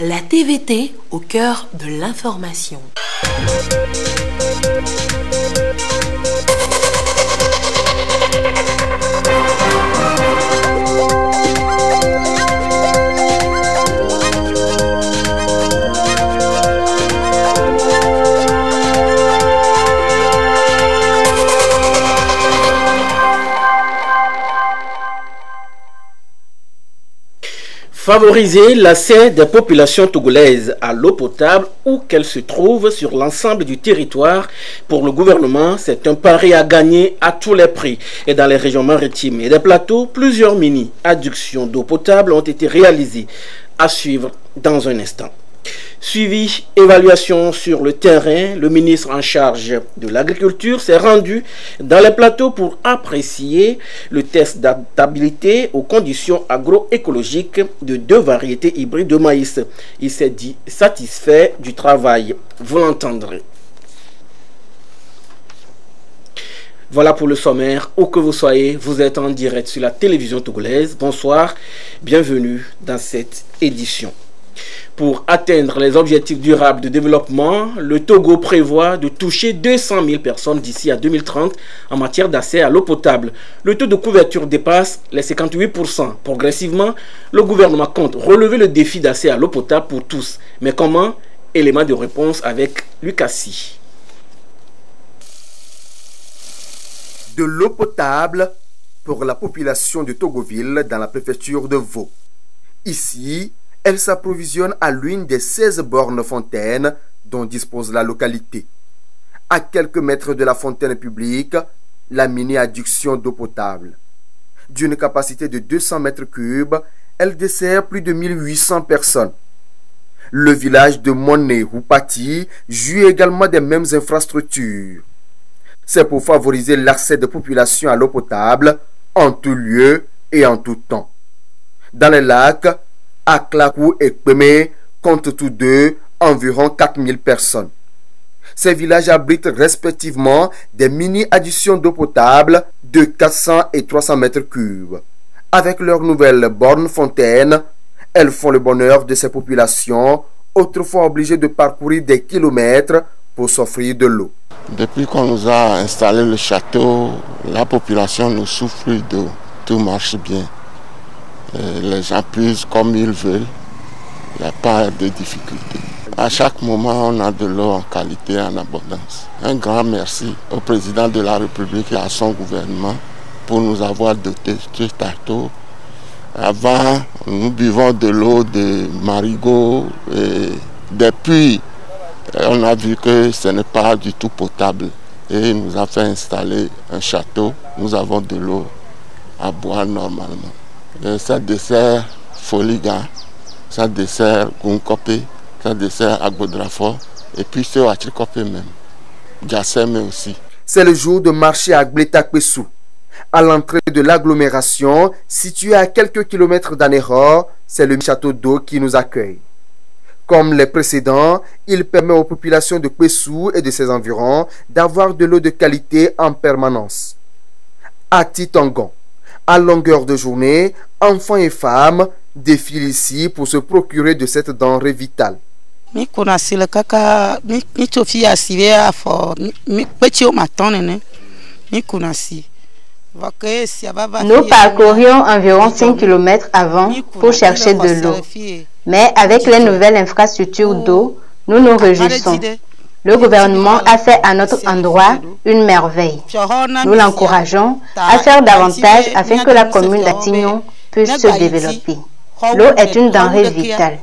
La TVT au cœur de l'information. Favoriser l'accès des populations togolaises à l'eau potable où qu'elles se trouvent sur l'ensemble du territoire, pour le gouvernement, c'est un pari à gagner à tous les prix. Et dans les régions maritimes et des plateaux, plusieurs mini-adductions d'eau potable ont été réalisées. À suivre dans un instant. Suivi, évaluation sur le terrain, le ministre en charge de l'agriculture s'est rendu dans les plateaux pour apprécier le test d'adaptabilité aux conditions agroécologiques de 2 variétés hybrides de maïs. Il s'est dit satisfait du travail. Vous l'entendrez. Voilà pour le sommaire. Où que vous soyez, vous êtes en direct sur la télévision togolaise. Bonsoir, bienvenue dans cette édition. Pour atteindre les objectifs durables de développement, le Togo prévoit de toucher 200 000 personnes d'ici à 2030 en matière d'accès à l'eau potable. Le taux de couverture dépasse les 58%. Progressivement, le gouvernement compte relever le défi d'accès à l'eau potable pour tous. Mais comment? Élément de réponse avec Lucassi. De l'eau potable pour la population de Togoville dans la préfecture de Vaud. Ici, elle s'approvisionne à l'une des 16 bornes fontaines dont dispose la localité. À quelques mètres de la fontaine publique, la mini-adduction d'eau potable. D'une capacité de 200 mètres cubes, elle dessert plus de 1800 personnes. Le village de Moné-Houpati jouit également des mêmes infrastructures. C'est pour favoriser l'accès des populations à l'eau potable en tout lieu et en tout temps. Dans les lacs, Aklakou et Kpemé comptent tous deux environ 4000 personnes. Ces villages abritent respectivement des mini-adductions d'eau potable de 400 et 300 mètres cubes. Avec leurs nouvelles bornes fontaines, elles font le bonheur de ces populations, autrefois obligées de parcourir des kilomètres pour s'offrir de l'eau. Depuis qu'on nous a installé le château, la population nous souffre d'eau. Tout marche bien. Les gens puissent comme ils veulent, il n'y a pas de difficulté. À chaque moment, on a de l'eau en qualité et en abondance. Un grand merci au président de la République et à son gouvernement pour nous avoir doté de ce château. Avant, nous buvons de l'eau de marigot et des puits. On a vu que ce n'est pas du tout potable et il nous a fait installer un château. Nous avons de l'eau à boire normalement. Ça dessert Foliga, ça dessert Gunkopé, ça dessert Agbodrafo, et puis c'est Achikopé même, Djasseme aussi. C'est le jour de marché à Gbletakpessou. À l'entrée de l'agglomération, située à quelques kilomètres d'Anéhor, c'est le château d'eau qui nous accueille. Comme les précédents, il permet aux populations de Kpessou et de ses environs d'avoir de l'eau de qualité en permanence. À Titangon, à longueur de journée, enfants et femmes défilent ici pour se procurer de cette denrée vitale. Nous parcourions environ 5 km avant pour chercher de l'eau. Mais avec les nouvelles infrastructures d'eau, nous nous réjouissons. Le gouvernement a fait à notre endroit une merveille. Nous l'encourageons à faire davantage afin que la commune d'Attignon puisse se développer. L'eau est une denrée vitale.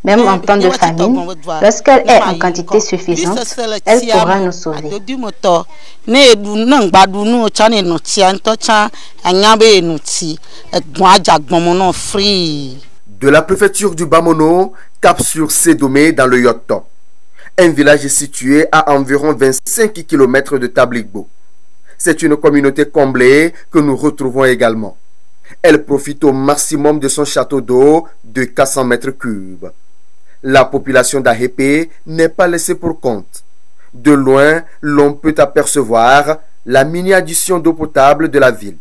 Même en temps de famine, lorsqu'elle est en quantité suffisante, elle pourra nous sauver. De la préfecture du Bamono, cap sur Sédomé dans le Yoto. Un village situé à environ 25 km de Tabligbo. C'est une communauté comblée que nous retrouvons également. Elle profite au maximum de son château d'eau de 400 mètres cubes. La population d'Ahépé n'est pas laissée pour compte. De loin, l'on peut apercevoir la mini-adduction d'eau potable de la ville.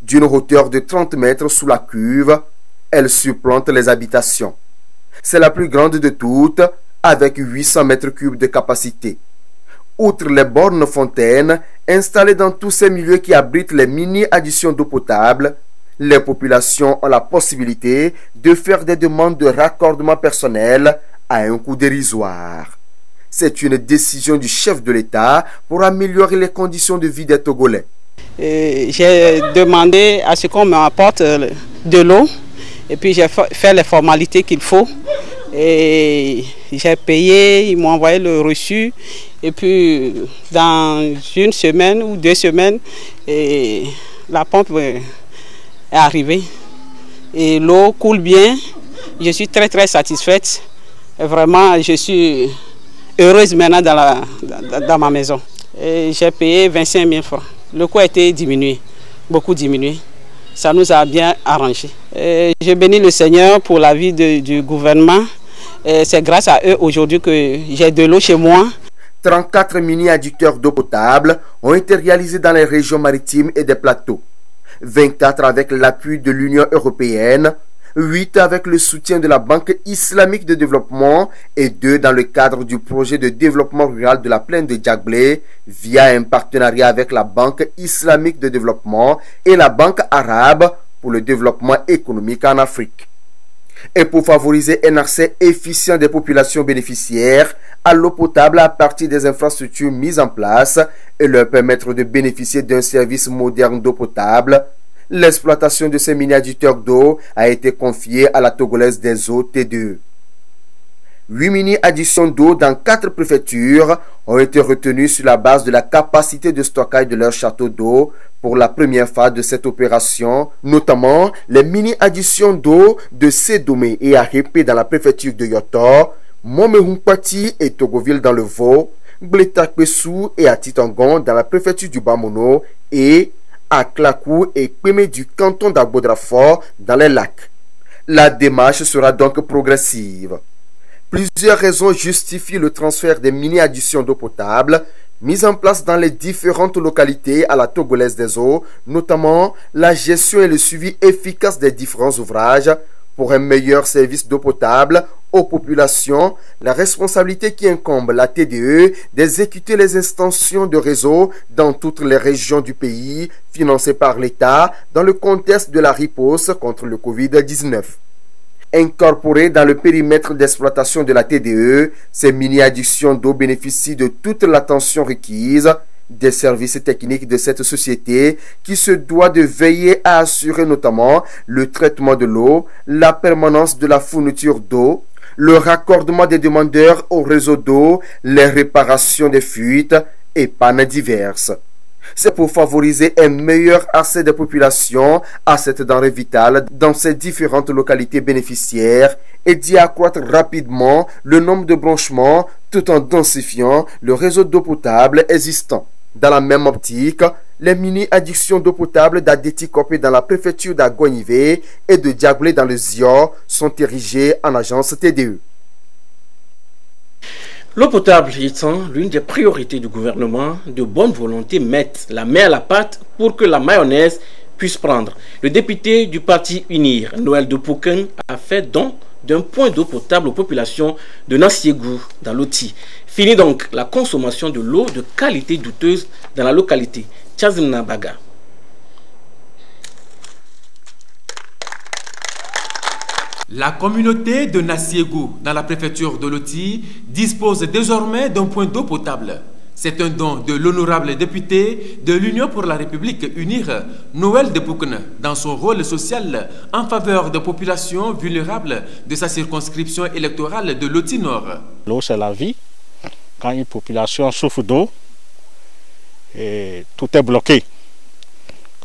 D'une hauteur de 30 mètres sous la cuve, elle supplante les habitations. C'est la plus grande de toutes, avec 800 mètres cubes de capacité. Outre les bornes fontaines installées dans tous ces milieux qui abritent les mini-additions d'eau potable, les populations ont la possibilité de faire des demandes de raccordement personnel à un coût dérisoire. C'est une décision du chef de l'État pour améliorer les conditions de vie des Togolais. J'ai demandé à ce qu'on m'apporte de l'eau et puis j'ai fait les formalités qu'il faut. Et j'ai payé, ils m'ont envoyé le reçu et puis dans une semaine ou 2 semaines, la pompe est arrivée et l'eau coule bien. Je suis très satisfaite. Et vraiment, je suis heureuse maintenant dans ma maison. J'ai payé 25 000 francs. Le coût a été diminué, beaucoup diminué. Ça nous a bien arrangé. Je bénis le Seigneur pour la vie du gouvernement. C'est grâce à eux aujourd'hui que j'ai de l'eau chez moi. 34 mini-adducteurs d'eau potable ont été réalisés dans les régions maritimes et des plateaux. 24 avec l'appui de l'Union européenne, 8 avec le soutien de la Banque islamique de développement et 2 dans le cadre du projet de développement rural de la plaine de Djagbé via un partenariat avec la Banque islamique de développement et la Banque arabe pour le développement économique en Afrique. Et pour favoriser un accès efficient des populations bénéficiaires à l'eau potable à partir des infrastructures mises en place et leur permettre de bénéficier d'un service moderne d'eau potable, l'exploitation de ces mini-adducteurs d'eau a été confiée à la Togolaise des eaux TDE. 8 mini-adductions d'eau dans 4 préfectures ont été retenues sur la base de la capacité de stockage de leur château d'eau pour la première phase de cette opération, notamment les mini-adductions d'eau de Sédomé et Arépé dans la préfecture de Yotor, Momehumpati et Togoville dans le Vaud, Gletakpessou et Atitangon dans la préfecture du Bamono et à Klakou et Kweme du canton d'Agbodrafort dans les lacs. La démarche sera donc progressive. Plusieurs raisons justifient le transfert des mini-adductions d'eau potable mises en place dans les différentes localités à la Togolaise des eaux, notamment la gestion et le suivi efficace des différents ouvrages pour un meilleur service d'eau potable aux populations, la responsabilité qui incombe la TDE d'exécuter les extensions de réseau dans toutes les régions du pays financées par l'État dans le contexte de la riposte contre le Covid-19. Incorporées dans le périmètre d'exploitation de la TDE, ces mini-adductions d'eau bénéficient de toute l'attention requise des services techniques de cette société qui se doit de veiller à assurer notamment le traitement de l'eau, la permanence de la fourniture d'eau, le raccordement des demandeurs au réseau d'eau, les réparations des fuites et pannes diverses. C'est pour favoriser un meilleur accès des populations à cette denrée vitale dans ces différentes localités bénéficiaires et d'y accroître rapidement le nombre de branchements tout en densifiant le réseau d'eau potable existant. Dans la même optique, les mini-adductions d'eau potable d'Adétikopé dans la préfecture d'Agonivé et de Djagbé dans le Zior sont érigées en agence TDE. L'eau potable étant l'une des priorités du gouvernement, de bonne volonté mettent la main à la pâte pour que la mayonnaise puisse prendre. Le député du parti UNIR, Noël de Pouken, a fait don d'un point d'eau potable aux populations de Nassiégou dans l'Oti. Fini donc la consommation de l'eau de qualité douteuse dans la localité. Tchazimna Baga. La communauté de Nassiégou, dans la préfecture de l'Oti, dispose désormais d'un point d'eau potable. C'est un don de l'honorable député de l'Union pour la République UNIR, Noël de Pouken, dans son rôle social en faveur des populations vulnérables de sa circonscription électorale de l'Oti Nord. L'eau, c'est la vie. Quand une population souffre d'eau, tout est bloqué,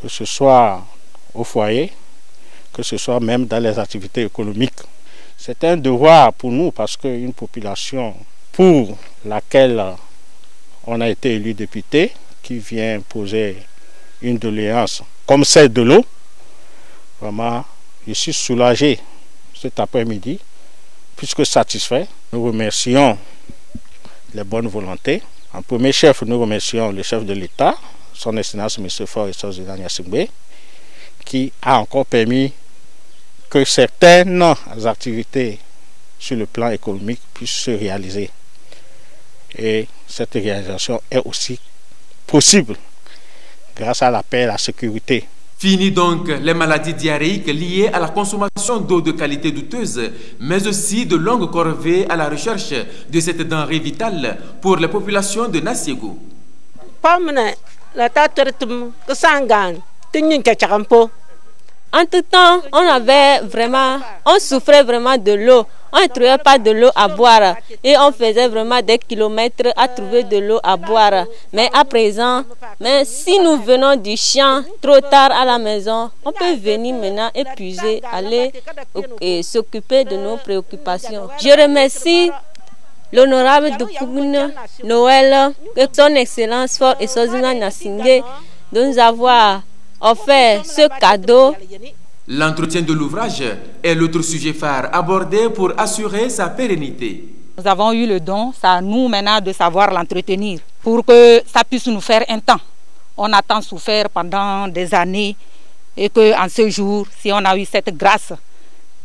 que ce soit au foyer, que ce soit même dans les activités économiques. C'est un devoir pour nous parce qu'une population pour laquelle on a été élu député, qui vient poser une doléance comme celle de l'eau, vraiment, je suis soulagé cet après-midi, puisque satisfait. Nous remercions les bonnes volontés. En premier chef, nous remercions le chef de l'État, son Excellence M. Faure Essoufou Gnassingbé, qui a encore permis que certaines activités sur le plan économique puisse se réaliser. Et cette réalisation est aussi possible grâce à la paix et la sécurité. Fini donc les maladies diarrhéiques liées à la consommation d'eau de qualité douteuse, mais aussi de longues corvées à la recherche de cette denrée vitale pour les populations de Nassiégou. Entre-temps, on souffrait vraiment de l'eau. On ne trouvait pas de l'eau à boire et on faisait vraiment des kilomètres à trouver de l'eau à boire. Mais à présent, si nous venons du champ trop tard à la maison, on peut venir maintenant épuiser, aller et s'occuper de nos préoccupations. Je remercie l'honorable Dupougne Noël, que son excellence Fort et Sozina Nassingé, de nous avoir offert ce cadeau. L'entretien de l'ouvrage est l'autre sujet phare abordé pour assurer sa pérennité. Nous avons eu le don, c'est à nous maintenant de savoir l'entretenir pour que ça puisse nous faire un temps. On a tant souffert pendant des années et qu'en ce jour, si on a eu cette grâce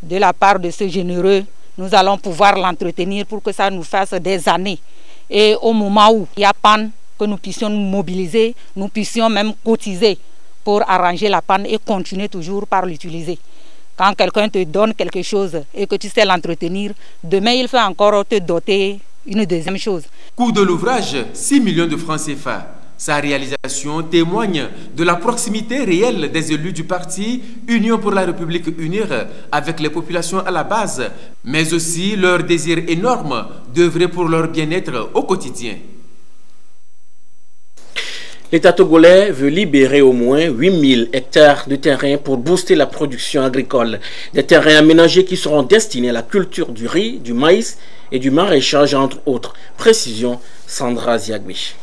de la part de ce généreux, nous allons pouvoir l'entretenir pour que ça nous fasse des années. Et au moment où il y a panne, que nous puissions nous mobiliser, nous puissions même cotiser pour arranger la panne et continuer toujours par l'utiliser. Quand quelqu'un te donne quelque chose et que tu sais l'entretenir, demain il fait encore te doter une deuxième chose. Coût de l'ouvrage, 6 millions de francs CFA. Sa réalisation témoigne de la proximité réelle des élus du parti Union pour la République Unir avec les populations à la base, mais aussi leur désir énorme d'œuvrer pour leur bien-être au quotidien. L'État togolais veut libérer au moins 8000 hectares de terrain pour booster la production agricole. Des terrains aménagés qui seront destinés à la culture du riz, du maïs et du maraîchage, entre autres. Précision, Sandra Ziagbi.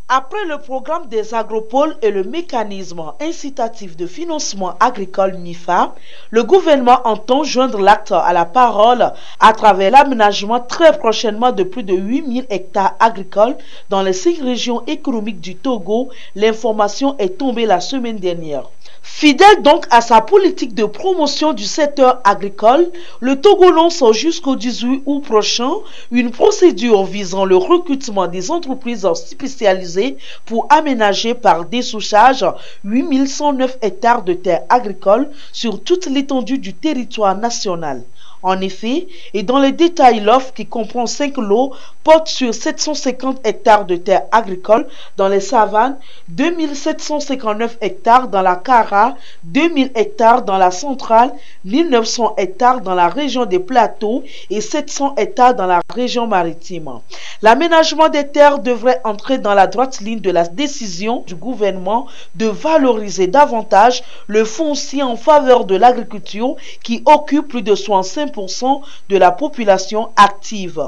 Après le programme des agropoles et le mécanisme incitatif de financement agricole MIFA, le gouvernement entend joindre l'acte à la parole à travers l'aménagement très prochainement de plus de 8000 hectares agricoles dans les 5 régions économiques du Togo. L'information est tombée la semaine dernière. Fidèle donc à sa politique de promotion du secteur agricole, le Togo lance jusqu'au 18 août prochain une procédure visant le recrutement des entreprises spécialisées pour aménager par dessouchage 8109 hectares de terres agricoles sur toute l'étendue du territoire national. En effet, et dans les détails, l'offre qui comprend 5 lots porte sur 750 hectares de terres agricoles dans les savanes, 2759 hectares dans la Kara, 2000 hectares dans la centrale, 1900 hectares dans la région des plateaux et 700 hectares dans la région maritime. L'aménagement des terres devrait entrer dans la droite ligne de la décision du gouvernement de valoriser davantage le foncier en faveur de l'agriculture qui occupe plus de 65% de la population active.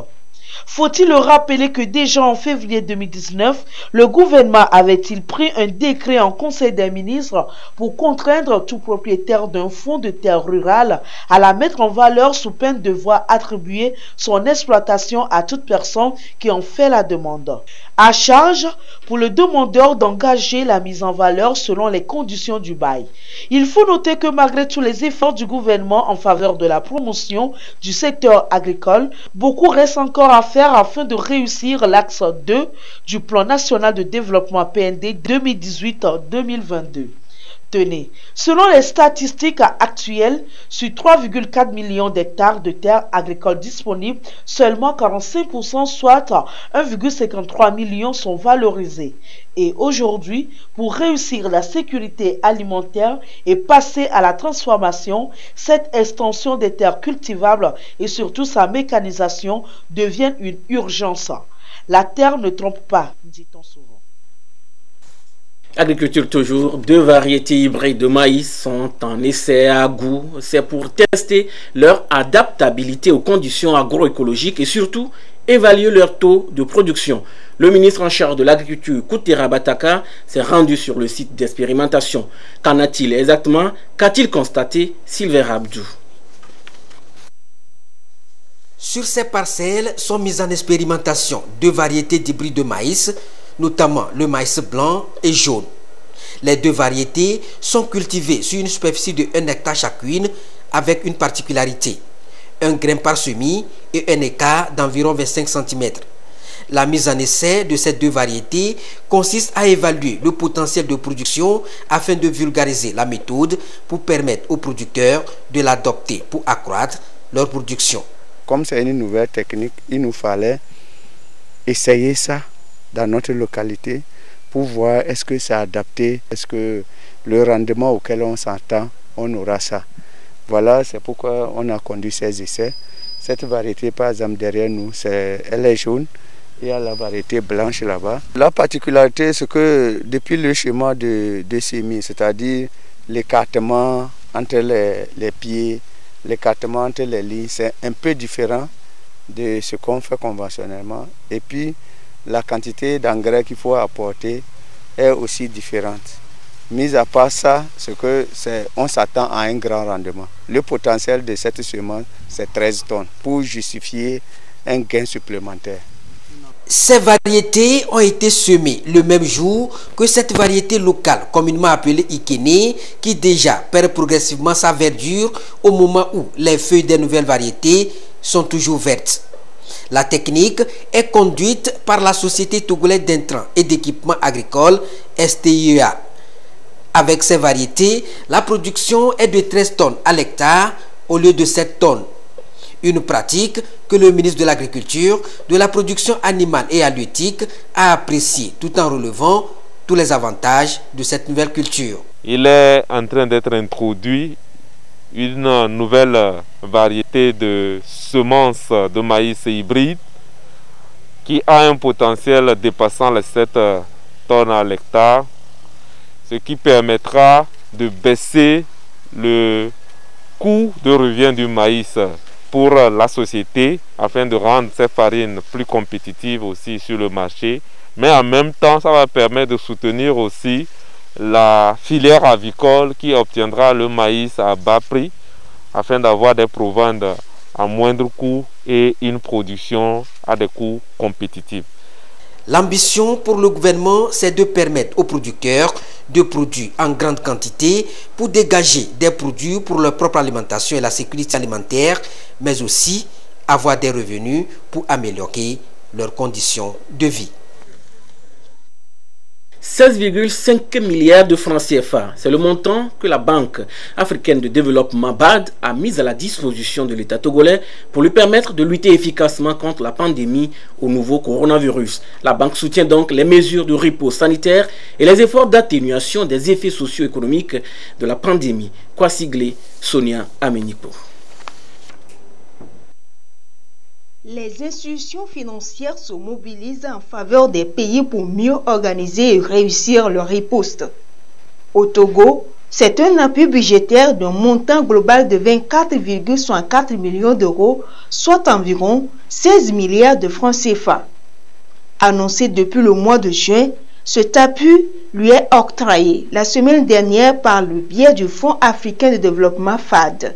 Faut-il rappeler que déjà en février 2019, le gouvernement avait-il pris un décret en Conseil des ministres pour contraindre tout propriétaire d'un fonds de terre rurale à la mettre en valeur sous peine de voir attribuer son exploitation à toute personne qui en fait la demande. À charge pour le demandeur d'engager la mise en valeur selon les conditions du bail. Il faut noter que malgré tous les efforts du gouvernement en faveur de la promotion du secteur agricole, beaucoup reste encore à faire afin de réussir l'axe 2 du plan national de développement PND 2018-2022. Tenez, selon les statistiques actuelles, sur 3,4 millions d'hectares de terres agricoles disponibles, seulement 45%, soit 1,53 million, sont valorisés. Et aujourd'hui, pour réussir la sécurité alimentaire et passer à la transformation, cette extension des terres cultivables et surtout sa mécanisation deviennent une urgence. La terre ne trompe pas, dit-on souvent. Agriculture toujours, 2 variétés hybrides de maïs sont en essai à goût. C'est pour tester leur adaptabilité aux conditions agroécologiques et surtout évaluer leur taux de production. Le ministre en charge de l'agriculture, Koutera Bataka, s'est rendu sur le site d'expérimentation. Qu'en a-t-il exactement? Qu'a-t-il constaté? Sylvain Abdou. Sur ces parcelles sont mises en expérimentation 2 variétés d'hybrides de maïs, notamment le maïs blanc et jaune. Les 2 variétés sont cultivées sur une superficie de 1 hectare chacune avec une particularité, un grain par semis et un écart d'environ 25 cm. La mise en essai de ces deux variétés consiste à évaluer le potentiel de production afin de vulgariser la méthode pour permettre aux producteurs de l'adopter pour accroître leur production. Comme c'est une nouvelle technique, il nous fallait essayer ça dans notre localité pour voir est-ce que c'est adapté, est-ce que le rendement auquel on s'entend, on aura ça. Voilà, c'est pourquoi on a conduit ces essais. Cette variété, par exemple, derrière nous, elle est jaune. Il y a la variété blanche là-bas. La particularité, c'est que depuis le schéma de semis, c'est-à-dire l'écartement entre les pieds, l'écartement entre les lignes, c'est un peu différent de ce qu'on fait conventionnellement. Et puis, la quantité d'engrais qu'il faut apporter est aussi différente. Mis à part ça, on s'attend à un grand rendement. Le potentiel de cette semence, c'est 13 tonnes pour justifier un gain supplémentaire. Ces variétés ont été semées le même jour que cette variété locale, communément appelée Ikene, qui déjà perd progressivement sa verdure au moment où les feuilles des nouvelles variétés sont toujours vertes. La technique est conduite par la Société togolaise d'intrants et d'équipements agricoles, STIEA. Avec ces variétés, la production est de 13 tonnes à l'hectare au lieu de 7 tonnes. Une pratique que le ministre de l'Agriculture, de la production animale et halieutique a appréciée tout en relevant tous les avantages de cette nouvelle culture. Il est en train d'être introduit une nouvelle variété de semences de maïs hybride qui a un potentiel dépassant les 7 tonnes à l'hectare, ce qui permettra de baisser le coût de revient du maïs pour la société afin de rendre ces farines plus compétitives aussi sur le marché. Mais en même temps, ça va permettre de soutenir aussi la filière avicole qui obtiendra le maïs à bas prix afin d'avoir des proventes à moindre coût et une production à des coûts compétitifs. L'ambition pour le gouvernement, c'est de permettre aux producteurs de produire en grande quantité pour dégager des produits pour leur propre alimentation et la sécurité alimentaire, mais aussi avoir des revenus pour améliorer leurs conditions de vie. 16,5 milliards de francs CFA, c'est le montant que la Banque africaine de développement BAD a mis à la disposition de l'État togolais pour lui permettre de lutter efficacement contre la pandémie au nouveau coronavirus. La banque soutient donc les mesures de riposte sanitaire et les efforts d'atténuation des effets socio-économiques de la pandémie. Kwasiglé, Sonia Amenipo. Les institutions financières se mobilisent en faveur des pays pour mieux organiser et réussir leur riposte. Au Togo, c'est un appui budgétaire d'un montant global de 24,64 millions d'euros, soit environ 16 milliards de francs CFA. Annoncé depuis le mois de juin, cet appui lui est octroyé la semaine dernière par le biais du Fonds africain de développement FAD.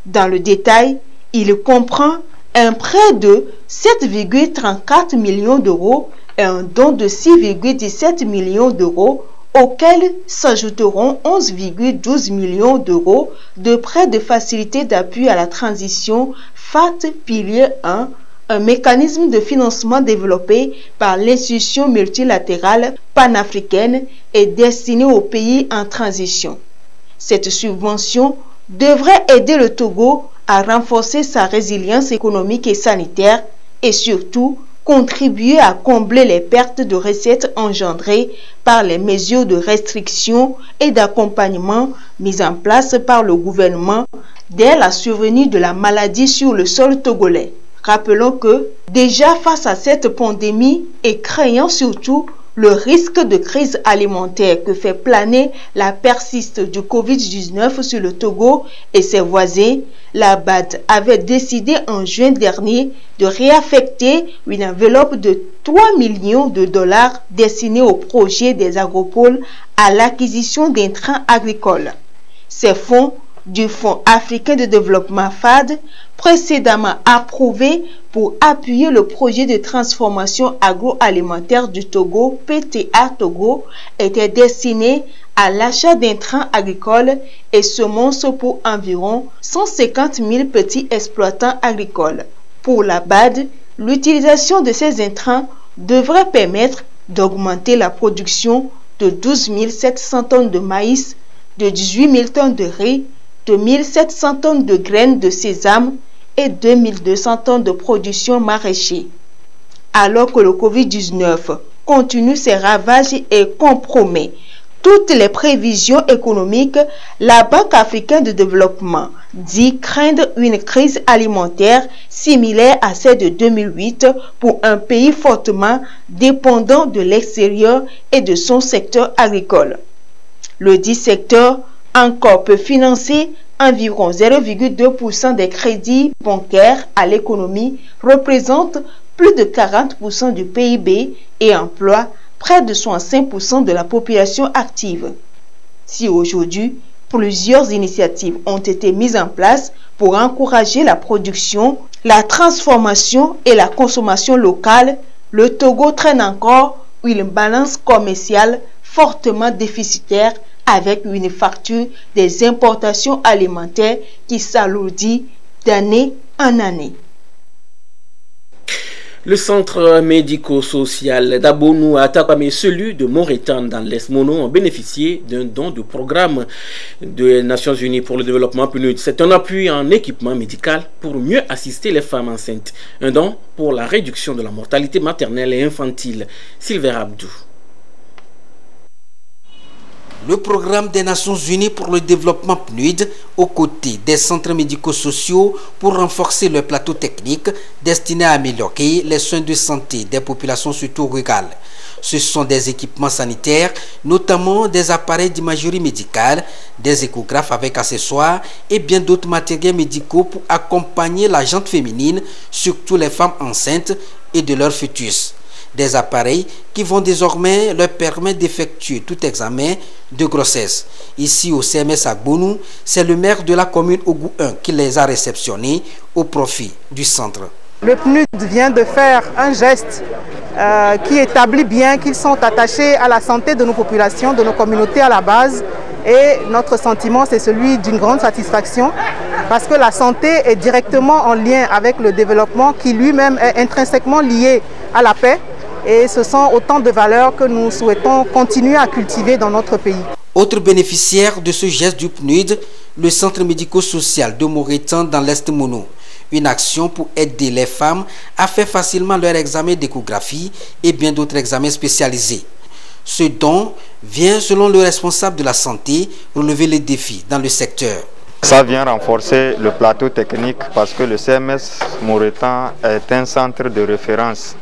Dans le détail, il comprend un prêt de 7,34 millions d'euros et un don de 6,17 millions d'euros auxquels s'ajouteront 11,12 millions d'euros de prêts de facilité d'appui à la transition FAT Pilier 1, un mécanisme de financement développé par l'institution multilatérale panafricaine et destiné aux pays en transition. Cette subvention devrait aider le Togo à renforcer sa résilience économique et sanitaire et surtout contribuer à combler les pertes de recettes engendrées par les mesures de restriction et d'accompagnement mises en place par le gouvernement dès la survenue de la maladie sur le sol togolais. Rappelons que, déjà face à cette pandémie et craignant surtout le risque de crise alimentaire que fait planer la persistance du Covid-19 sur le Togo et ses voisins, la BAD avait décidé en juin dernier de réaffecter une enveloppe de 3 millions de dollars destinée au projet des agropoles à l'acquisition d'intrants agricoles. Ces fonds du Fonds africain de développement FAD, précédemment approuvés pour appuyer le projet de transformation agroalimentaire du Togo, PTA Togo, était destiné à l'achat d'intrants agricoles et semences pour environ 150 000 petits exploitants agricoles. Pour la BAD, l'utilisation de ces intrants devrait permettre d'augmenter la production de 12 700 tonnes de maïs, de 18 000 tonnes de riz, de 1 700 tonnes de graines de sésame et 2 200 tonnes de production maraîchère. Alors que le Covid-19 continue ses ravages et compromet toutes les prévisions économiques, la Banque africaine de développement dit craindre une crise alimentaire similaire à celle de 2008 pour un pays fortement dépendant de l'extérieur et de son secteur agricole. Le dit secteur encore peut financer environ 0,2% des crédits bancaires à l'économie, représente plus de 40% du PIB et emploie près de 65% de la population active. Si aujourd'hui, plusieurs initiatives ont été mises en place pour encourager la production, la transformation et la consommation locale, le Togo traîne encore une balance commerciale fortement déficitaire avec une facture des importations alimentaires qui s'alourdit d'année en année. Le centre médico-social d'Abonou à Takwame, celui de Moretan dans l'Est Mono, ont bénéficié d'un don du programme des Nations Unies pour le développement PNUD. C'est un appui en équipement médical pour mieux assister les femmes enceintes. Un don pour la réduction de la mortalité maternelle et infantile. Sylvain Abdou. Le programme des Nations Unies pour le développement PNUD, aux côtés des centres médico-sociaux pour renforcer le plateau technique destiné à améliorer les soins de santé des populations surtout rurales. Ce sont des équipements sanitaires, notamment des appareils d'imagerie médicale, des échographes avec accessoires et bien d'autres matériels médicaux pour accompagner la gente féminine, surtout les femmes enceintes et de leur fœtus. Des appareils qui vont désormais leur permettre d'effectuer tout examen de grossesse. Ici au CMS Agbonu, c'est le maire de la commune Ougou 1 qui les a réceptionnés au profit du centre. Le PNUD vient de faire un geste qui établit bien qu'ils sont attachés à la santé de nos populations, de nos communautés à la base. Et notre sentiment, c'est celui d'une grande satisfaction parce que la santé est directement en lien avec le développement qui lui-même est intrinsèquement lié à la paix. Et ce sont autant de valeurs que nous souhaitons continuer à cultiver dans notre pays. Autre bénéficiaire de ce geste du PNUD, le centre médico-social de Moretan dans l'Est Mono. Une action pour aider les femmes à faire facilement leur examen d'échographie et bien d'autres examens spécialisés. Ce don vient, selon le responsable de la santé, relever les défis dans le secteur. Ça vient renforcer le plateau technique parce que le CMS Moretan est un centre de référence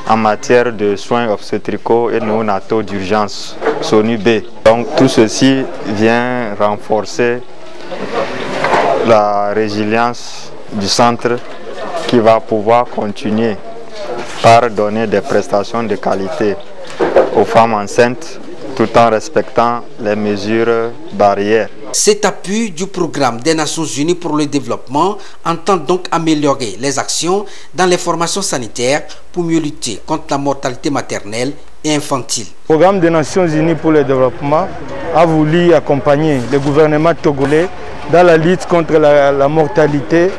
en matière de soins obstétricaux et néonataux d'urgence, SONU B. Donc tout ceci vient renforcer la résilience du centre qui va pouvoir continuer par donner des prestations de qualité aux femmes enceintes tout en respectant les mesures barrières. Cet appui du programme des Nations Unies pour le développement entend donc améliorer les actions dans les formations sanitaires pour mieux lutter contre la mortalité maternelle et infantile. Le programme des Nations Unies pour le développement a voulu accompagner le gouvernement togolais dans la lutte contre la mortalité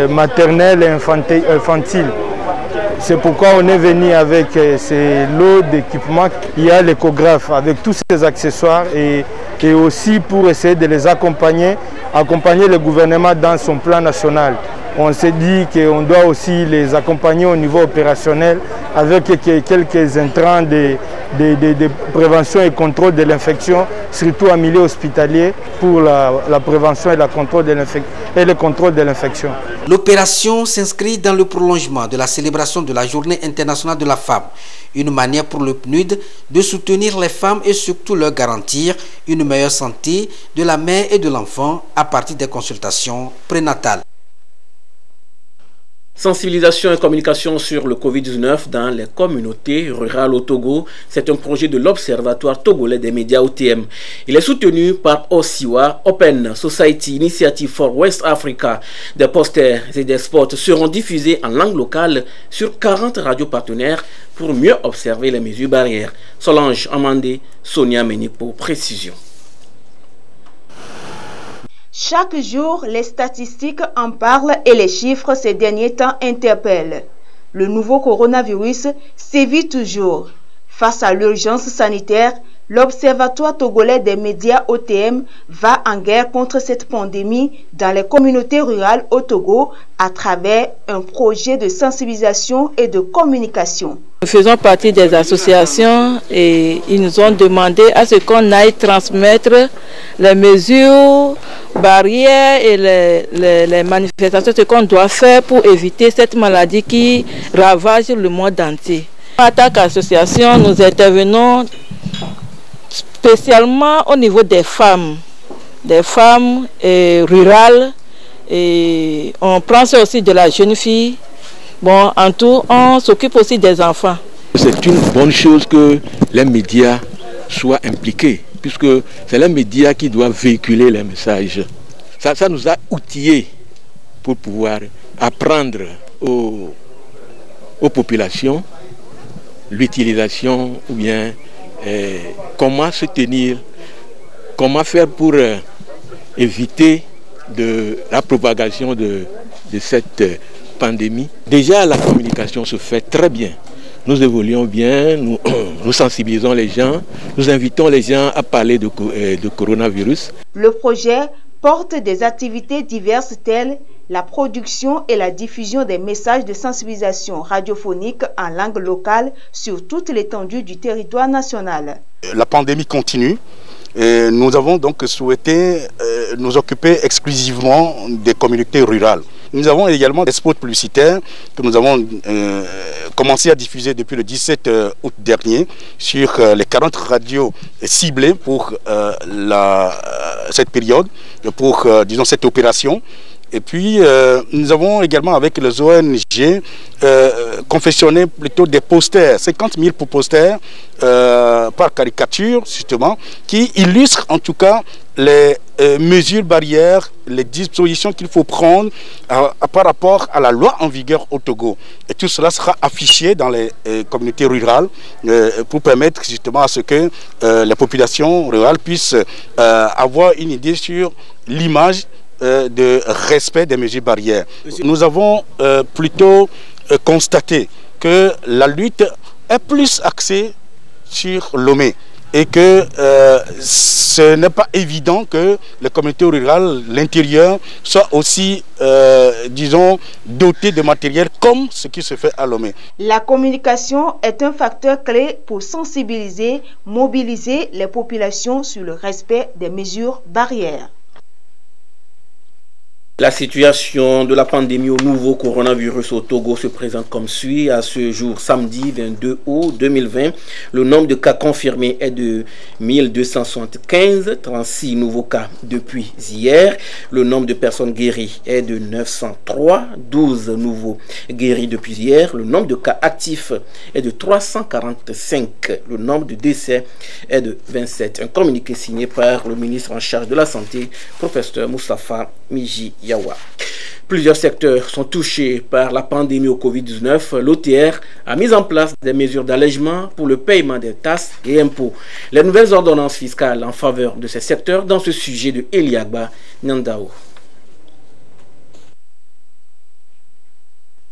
maternelle et infantile. C'est pourquoi on est venu avec ces lots d'équipements. Il y a l'échographe avec tous ces accessoires et aussi pour essayer de les accompagner le gouvernement dans son plan national. On s'est dit qu'on doit aussi les accompagner au niveau opérationnel avec quelques intrants de prévention et contrôle de l'infection, surtout en milieu hospitalier pour la prévention et le contrôle de l'infection. L'opération s'inscrit dans le prolongement de la célébration de la Journée internationale de la femme, une manière pour le PNUD de soutenir les femmes et surtout leur garantir une meilleure santé de la mère et de l'enfant à partir des consultations prénatales. Sensibilisation et communication sur le Covid-19 dans les communautés rurales au Togo, c'est un projet de l'Observatoire togolais des médias OTM. Il est soutenu par OSIWA, Open Society Initiative for West Africa. Des posters et des spots seront diffusés en langue locale sur 40 radios partenaires pour mieux observer les mesures barrières. Solange Amandé, Sonia Méni pour précision. Chaque jour, les statistiques en parlent et les chiffres ces derniers temps interpellent. Le nouveau coronavirus sévit toujours. Face à l'urgence sanitaire, l'Observatoire togolais des médias OTM va en guerre contre cette pandémie dans les communautés rurales au Togo à travers un projet de sensibilisation et de communication. Nous faisons partie des associations et ils nous ont demandé à ce qu'on aille transmettre les mesures barrières et les manifestations, ce qu'on doit faire pour éviter cette maladie qui ravage le monde entier. En tant qu'association, nous intervenons spécialement au niveau des femmes rurales, et on prend ça aussi de la jeune fille. Bon, en tout, on s'occupe aussi des enfants. C'est une bonne chose que les médias soient impliqués, puisque c'est les médias qui doivent véhiculer les messages. Ça nous a outillés pour pouvoir apprendre aux populations l'utilisation ou bien comment se tenir, comment faire pour éviter la propagation de cette pandémie. Déjà, la communication se fait très bien. Nous évoluons bien, nous sensibilisons les gens, nous invitons les gens à parler de coronavirus. Le projet porte des activités diverses telles la production et la diffusion des messages de sensibilisation radiophonique en langue locale sur toute l'étendue du territoire national. La pandémie continue. Et nous avons donc souhaité nous occuper exclusivement des communautés rurales. Nous avons également des spots publicitaires que nous avons commencé à diffuser depuis le 17 août dernier sur les 40 radios ciblées pour cette période, pour disons cette opération. Et puis, nous avons également avec les ONG confectionné plutôt des posters, 50 000 posters par caricature, justement, qui illustrent en tout cas les mesures barrières, les dispositions qu'il faut prendre par rapport à la loi en vigueur au Togo. Et tout cela sera affiché dans les communautés rurales pour permettre justement à ce que les populations rurales puissent avoir une idée sur l'image de respect des mesures barrières. Nous avons plutôt constaté que la lutte est plus axée sur Lomé et que ce n'est pas évident que les communautés rurales, l'intérieur, soient aussi, disons, dotées de matériel comme ce qui se fait à Lomé. La communication est un facteur clé pour sensibiliser, mobiliser les populations sur le respect des mesures barrières. La situation de la pandémie au nouveau coronavirus au Togo se présente comme suit. À ce jour, samedi 22 août 2020, le nombre de cas confirmés est de 1275, 36 nouveaux cas depuis hier. Le nombre de personnes guéries est de 903, 12 nouveaux guéris depuis hier. Le nombre de cas actifs est de 345. Le nombre de décès est de 27. Un communiqué signé par le ministre en charge de la Santé, professeur Moustapha Miji Yawa. Plusieurs secteurs sont touchés par la pandémie au Covid-19. L'OTR a mis en place des mesures d'allègement pour le paiement des taxes et impôts. Les nouvelles ordonnances fiscales en faveur de ces secteurs dans ce sujet de Eliagba Nyandao.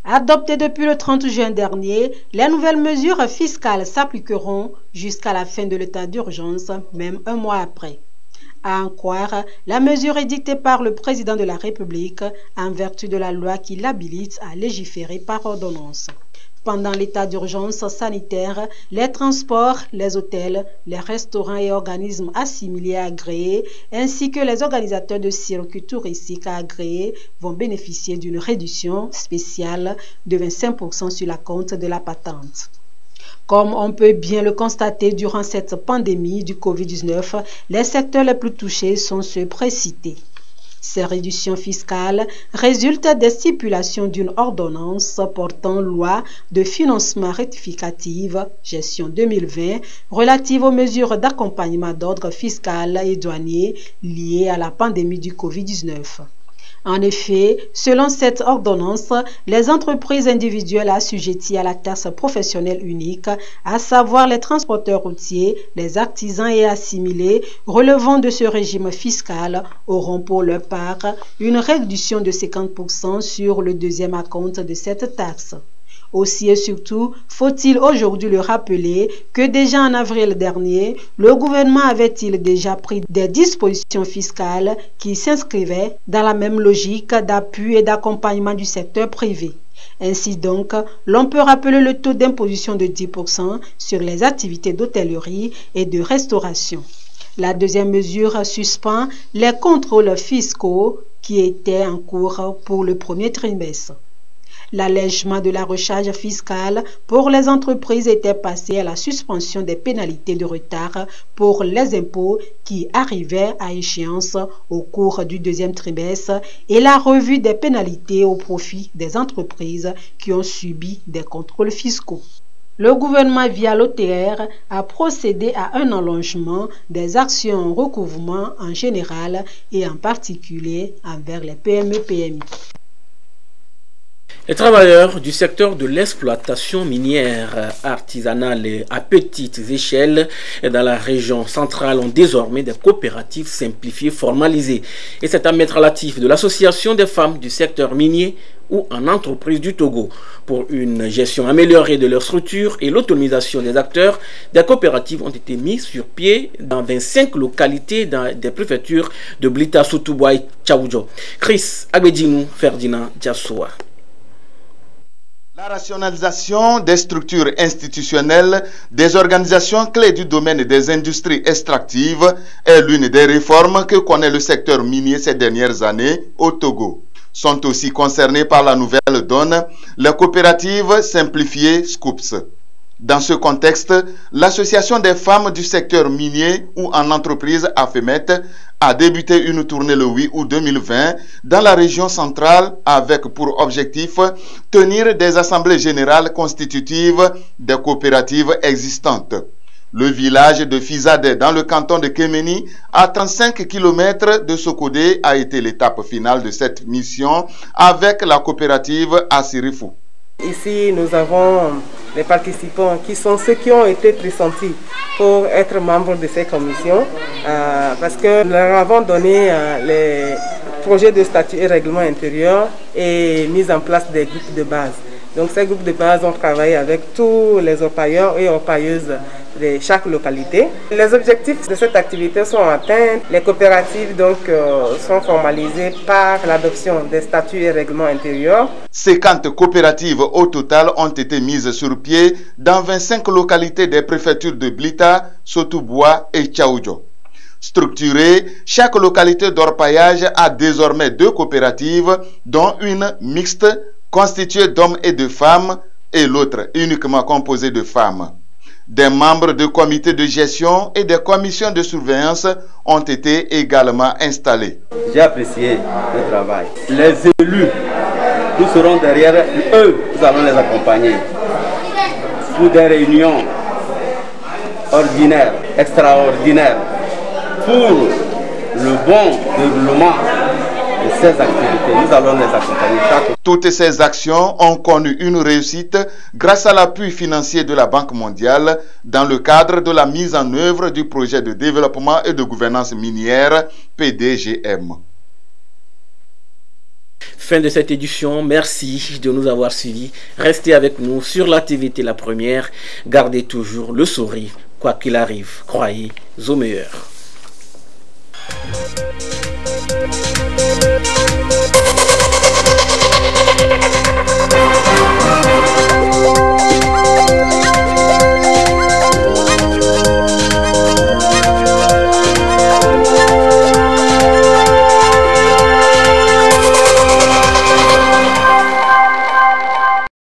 Adoptées depuis le 30 juin dernier, les nouvelles mesures fiscales s'appliqueront jusqu'à la fin de l'état d'urgence, même un mois après. À en croire, la mesure édictée par le président de la République en vertu de la loi qui l'habilite à légiférer par ordonnance. Pendant l'état d'urgence sanitaire, les transports, les hôtels, les restaurants et organismes assimilés agréés, ainsi que les organisateurs de circuits touristiques agréés vont bénéficier d'une réduction spéciale de 25% sur la compte de la patente. Comme on peut bien le constater durant cette pandémie du Covid-19, les secteurs les plus touchés sont ceux précités. Ces réductions fiscales résultent des stipulations d'une ordonnance portant loi de financement rectificative gestion 2020 relative aux mesures d'accompagnement d'ordre fiscal et douanier liées à la pandémie du Covid-19. En effet, selon cette ordonnance, les entreprises individuelles assujetties à la taxe professionnelle unique, à savoir les transporteurs routiers, les artisans et assimilés relevant de ce régime fiscal, auront pour leur part une réduction de 50% sur le deuxième acompte de cette taxe. Aussi et surtout, faut-il aujourd'hui le rappeler que déjà en avril dernier, le gouvernement avait-il déjà pris des dispositions fiscales qui s'inscrivaient dans la même logique d'appui et d'accompagnement du secteur privé. Ainsi donc, l'on peut rappeler le taux d'imposition de 10% sur les activités d'hôtellerie et de restauration. La deuxième mesure suspend les contrôles fiscaux qui étaient en cours pour le premier trimestre. L'allègement de la recharge fiscale pour les entreprises était passé à la suspension des pénalités de retard pour les impôts qui arrivaient à échéance au cours du deuxième trimestre et la revue des pénalités au profit des entreprises qui ont subi des contrôles fiscaux. Le gouvernement, via l'OTR, a procédé à un allongement des actions en recouvrement en général et en particulier envers les PME-PMI. Les travailleurs du secteur de l'exploitation minière artisanale à petites échelles dans la région centrale ont désormais des coopératives simplifiées formalisées. Et c'est un maître relatif de l'association des femmes du secteur minier ou en entreprise du Togo. Pour une gestion améliorée de leur structure et l'autonomisation des acteurs, des coopératives ont été mises sur pied dans 25 localités des préfectures de Blita, Soutouboua et Tchaoudjo. Chris Agbedjinou, Ferdinand Diassoa. La rationalisation des structures institutionnelles des organisations clés du domaine des industries extractives est l'une des réformes que connaît le secteur minier ces dernières années au Togo. Sont aussi concernées par la nouvelle donne les coopératives simplifiées SCOOPS. Dans ce contexte, l'Association des femmes du secteur minier ou en entreprise AFEMET a débuté une tournée le 8 août 2020 dans la région centrale avec pour objectif tenir des assemblées générales constitutives des coopératives existantes. Le village de Fizade dans le canton de Kéméni, à 35 km de Sokodé, a été l'étape finale de cette mission avec la coopérative Assirifou. Ici, nous avons les participants qui sont ceux qui ont été pressentis pour être membres de ces commissions parce que nous leur avons donné les projets de statut et règlement intérieur et mise en place des groupes de base. Donc ces groupes de base ont travaillé avec tous les orpailleurs et orpailleuses de chaque localité. Les objectifs de cette activité sont atteints. Les coopératives donc sont formalisées par l'adoption des statuts et règlements intérieurs. 50 coopératives au total ont été mises sur pied dans 25 localités des préfectures de Blita, Soutouboua et Tchaoudjo. Structurée, chaque localité d'orpaillage a désormais 2 coopératives, dont une mixte constituée d'hommes et de femmes et l'autre uniquement composée de femmes. Des membres de comités de gestion et des commissions de surveillance ont été également installés. J'ai apprécié le travail. Les élus, nous serons derrière eux, nous allons les accompagner pour des réunions ordinaires, extraordinaires, pour le bon déroulement de ces activités. Nous allons les accompagner. Toutes ces actions ont connu une réussite grâce à l'appui financier de la Banque mondiale dans le cadre de la mise en œuvre du projet de développement et de gouvernance minière PDGM. Fin de cette édition, merci de nous avoir suivis. Restez avec nous sur la TVT La Première. Gardez toujours le sourire, quoi qu'il arrive. Croyez au meilleur.